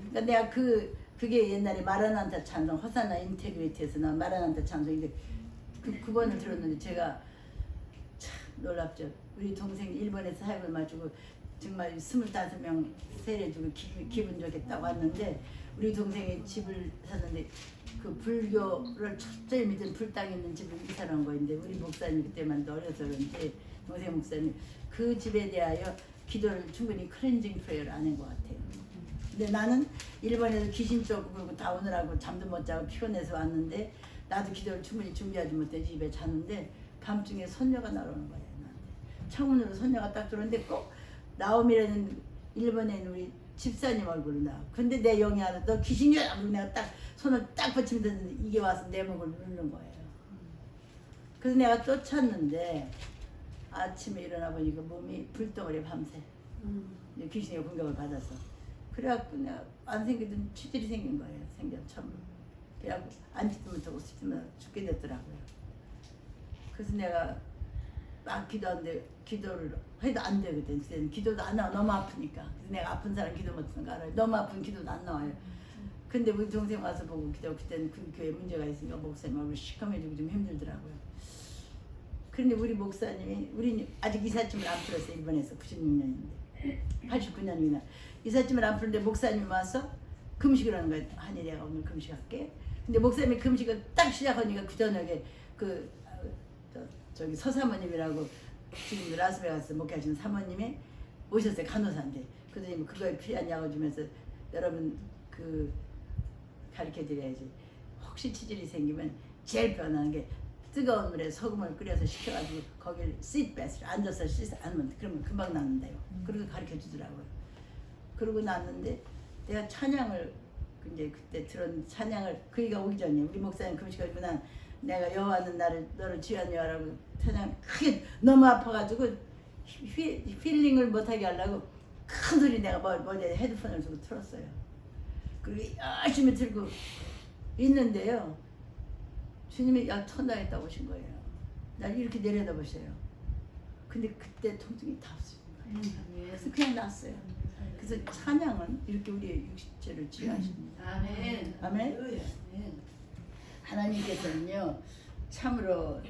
그러니까 내가 그게 옛날에 마라난타 찬송 호사나 인테그리티에서 나온 마라난타 찬송인데 그 번을 들었는데 제가 참 놀랍죠. 우리 동생이 일본에서 사역을 마치고 정말 25명 세례주고 기분 좋게 딱 왔는데, 우리 동생이 집을 샀는데 그 불교를 철저히 믿은 불당 있는 집을 이사한 거인데, 우리 목사님 그때만 어려서 그런지 동생 목사님 그 집에 대하여 기도를 충분히 클렌징 프레이어를 안 한 것 같아요. 근데 나는 일본에서 귀신 쫓고 다 오느라고 잠도 못 자고 피곤해서 왔는데, 나도 기도를 충분히 준비하지 못해 집에 잤는데 밤중에 손녀가 날아오는 거예요. 나한테 창문으로 손녀가 딱 들어오는데 꼭 나오미라는 일본에 있는 우리 집사님 얼굴로 나와. 근데 내 영이 하나 너 귀신이야! 그러고 내가 딱 손을 딱 받치면 이게 와서 내 목을 누르는 거예요. 그래서 내가 쫓았는데 아침에 일어나 보니까 몸이 불덩어리 밤새 이제 귀신의 공격을 받아서, 그래갖고 내가 안 생기던 치질이 생긴 거예요. 처음으로. 그래갖고 앉지도 못하고 쓰지만 죽게 됐더라고요. 그래서 내가 막 기도하는데 기도를 해도 안 되거든. 그때는 기도도 안 나와. 너무 아프니까. 그래서 내가 아픈 사람 기도 못하는 거 알아요. 너무 아픈 기도도 안 나와요. 근데 우리 동생 와서 보고 기도, 그때는 그 교회에 문제가 있으니까 목사님 얼굴 시커매지고 좀 힘들더라고요. 그런데 우리 목사님이, 우리 아직 이삿짐을 안 풀었어요. 일본에서 96년인데 89년이나 이삿짐을 안 푸는데 목사님 와서 금식을 하는 거예요. 한이 내가 오늘 금식할게. 근데 목사님이 금식을 딱 시작하니까 그 저녁에 저기 서사모님이라고 지금 라스베가스 목회하시는 사모님이 오셨어요. 간호사인데. 그러더니 그거에 필요한 약을 주면서 여러분 가르쳐 드려야지. 혹시 치질이 생기면 제일 편한 게 뜨거운 물에 소금을 끓여서 식혀가지고 거기를 씻 앉아서 씻으면 그러면 금방 낫는데요. 그렇게 가르쳐 주더라고요. 그러고 났는데 내가 찬양을 이제 그때 들은 찬양을 그이가 오기 전에 우리 목사님 금식하고 난 내가 여호와는 너를 취한 여호와라고 찬양 크게 너무 아파가지고 힐링을 못하게 하려고 큰 소리 내가 머리에 헤드폰을 주고 틀었어요. 그리고 열심히 들고 있는데요. 주님이 천당에다 오신 거예요. 날 이렇게 내려다보셔요. 근데 그때 통증이 다 없어진 거예요. 그래서 그냥 났어요. 그래서 찬양은 이렇게 우리의 육체를 치유하십니다. 아멘. 아멘. 하나님께서는요, 참으로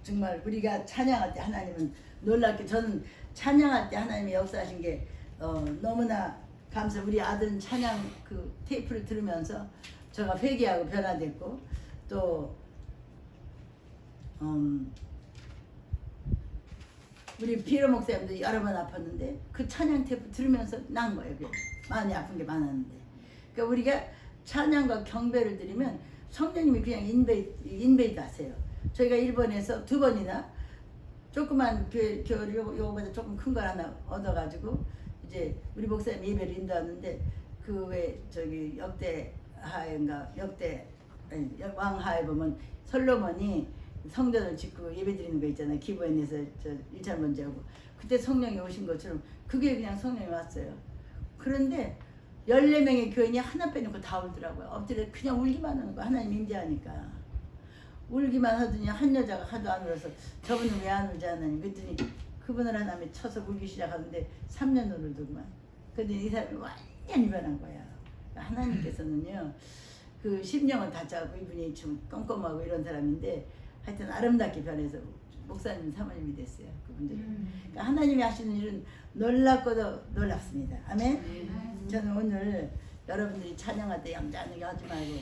정말 우리가 찬양할 때 하나님은 놀랍게, 저는 찬양할 때 하나님이 역사하신 게 너무나 감사. 우리 아들은 찬양 그 테이프를 들으면서 제가 회개하고 변화됐고, 또 우리 비로 목사님도 여러 번 아팠는데 그 찬양 테이프 들으면서 난 거예요. 많이 아픈 게 많았는데, 그러니까 우리가 찬양과 경배를 드리면 성령님이 그냥 인베이드 하세요. 저희가 일본에서 2번이나 조그만 교회를 요거보다 조금 큰 걸 하나 얻어가지고 이제 우리 목사님 예배를 인도하는데, 그 외 저기 왕하에 보면 솔로몬이 성전을 짓고 예배 드리는 거 있잖아요. 기브엔에서 저 1차 먼저 하고, 그때 성령이 오신 것처럼 그게 그냥 성령이 왔어요. 그런데 14명의 교인이 하나 빼놓고 다 울더라고요. 엎드려 그냥 울기만 하는 거야. 하나님 임재하니까. 울기만 하더니 한 여자가 하도 안 울어서 저분은 왜 안 울지 하나님 그랬더니 그분을 하나님이 쳐서 울기 시작하는데 3년 울더구만. 근데 이 사람이 완전히 변한 거야. 하나님께서는요 그 심령을 다잡고 이분이 좀 껌껌하고 이런 사람인데 하여튼 아름답게 변해서 목사님 사모님이 됐어요. 그분들은. 그러니까 하나님이 하시는 일은 놀랍고도 놀랍습니다. 아멘. 저는 오늘 여러분들이 찬양할 때 얌전하게 하지 말고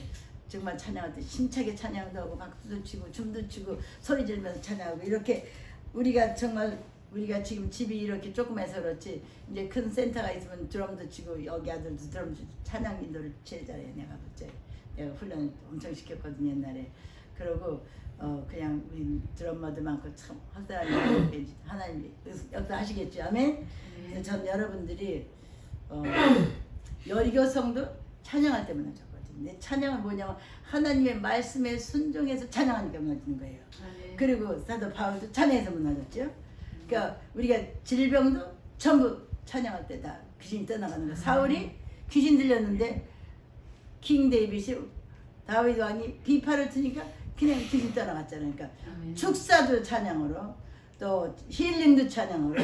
정말 찬양할 때 힘차게 찬양도 하고 박수도 치고 춤도 추고 소리 지르면서 찬양하고 이렇게 우리가 정말 우리가 지금 집이 이렇게 조그매서 그렇지 이제 큰 센터가 있으면 드럼도 치고 여기 아들도 드럼 치고 찬양 인도를 제일 잘해. 내가 볼때 내가 훈련 엄청 시켰거든요 옛날에. 그러고 그냥 우리 드럼머도 많고 참 헛사람이 하나님이 역사하시겠죠. 아멘. 그래서 전 여러분들이 여리교성도 찬양할 때 무너졌거든요. 내 찬양은 뭐냐면 하나님의 말씀에 순종해서 찬양하니까 무너지는 거예요. 그리고 사도 바울도 찬양해서 무너졌죠. 그러니까 우리가 질병도 전부 찬양할 때 다 귀신이 떠나가는 거예요. 사울이 귀신 들렸는데 킹 데이빗이 다윗 왕이 비파를 트니까 그냥 귀신 떠나갔잖아요. 그러니까 축사도 찬양으로 또 힐링도 찬양으로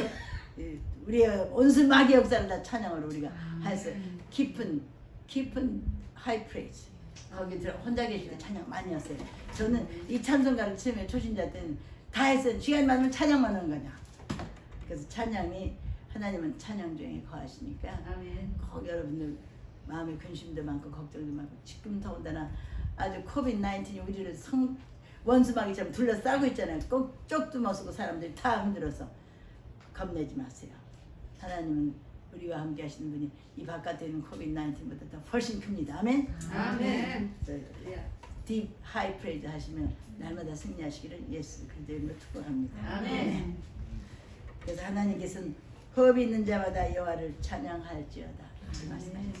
우리의 온순 마귀 역사를 다 찬양으로 우리가 해서 깊은 하이 프레이즈 거기 들어 혼자 계실 때 찬양 많이 했어요. 저는 이 찬송가를 처음에 초신자 때는 다 했어요. 시간 많으면 찬양만 하는 거냐. 그래서 찬양이 하나님은 찬양 중에 거하시니까 꼭 여러분들 마음에 근심도 많고 걱정도 많고 지금 더군다나 아주 코비드-19이 우리를 원수마귀처럼 둘러싸고 있잖아요. 꼭 쪽도 못 쓰고 사람들이 다 흔들어서 겁내지 마세요. 하나님은 우리와 함께 하시는 분이 이 바깥에 있는 코비드-19보다 더 훨씬 큽니다. 아멘. 아멘. 딥 하이 프레이즈 하시면 날마다 승리하시기를 예수 그리스도의 이름으로 축복합니다. 아멘. 그래서 하나님께서는 호흡이 있는 자마다 여호와를 찬양할지어다 이렇게 말씀하셨어요.